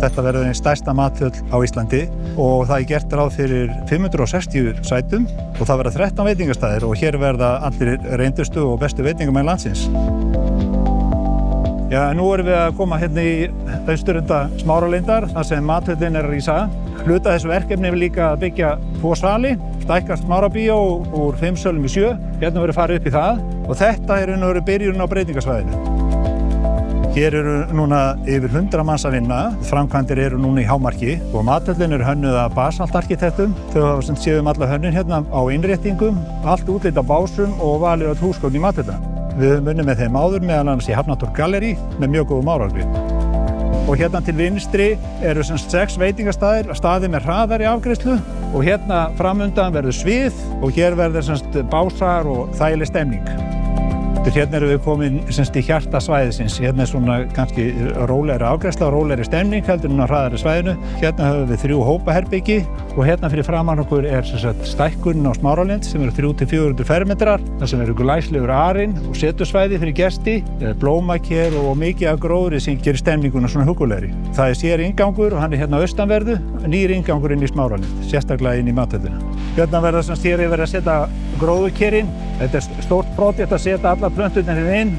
Þetta verður einn stærsta mathöll á Íslandi og það er gert ráð fyrir 560 sætum og það verða 13 veitingastæðir og hér verða allir reyndustu og bestu veitingamenn landsins. Já, nú erum við að koma hérna í austurenda Smáralindar, þar sem mathöllin er að rísa. Hluta þessu verkefni er líka að byggja 2 svali, stækka Smárabíó úr 5 sölum í 7. Hérna verður farið upp í það og þetta er raun og veru byrjun á breytingasvæðinu. Hér eru núna yfir 100 manns að vinna. Framkvæmdir eru núna í hámarki og mathöllin er hönnuð af basaltarkitektum. Þau hafa sem séum alla hönnun hérna á innréttingum, allt útlit á básum og valið á húsgögn í mathöllina. Við höfum unnið með þeim áður meðal annars í Hafnartorg Gallerí með mjög góðum árangri. Og hérna til vinstri eru 6 veitingastæðir, staðir með hraðari afgreiðslu og hérna framundan verður svið og hér verður básar og þægileg stemning. Hérna erum við komin í hjarta svæðisins. Hérna er svona kannski rólegri afgreiðsla og rólegri stemning heldur en á hraðari svæðinu. Hérna höfum við 3 hópaherbergi og hérna fyrir framan okkur er stækkunin á Smáralind sem eru 300–400 fermetrar. Það sem eru glæsilegur arinn og setusvæði fyrir gesti, blómaker og mikið af gróðri sem gerir stemninguna svona huggulegri. Það er sér inngangur og hann er hérna austanverðu, nýr inngangur inn í Smáralind, sérstaklega inn í mathöllina. Hérna verða hér er verið að setja gróðurkerinn. Þetta er stórt projekt að setja alla plönturnar hérna inn.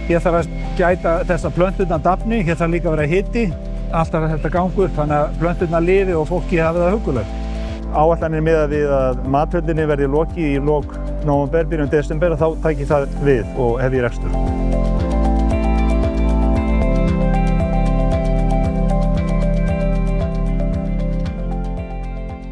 Hér þarf að gæta þess að plönturnar dafni, hér þarf líka að vera hiti. Alltaf þetta gangur, þannig að plönturnar lifi og fólki hafi það huggulegt. Áætlanir miðað við að mathöllinni verði lokið í lok nóvember, byrjun desember og þá tæki það við og hefji rekstur.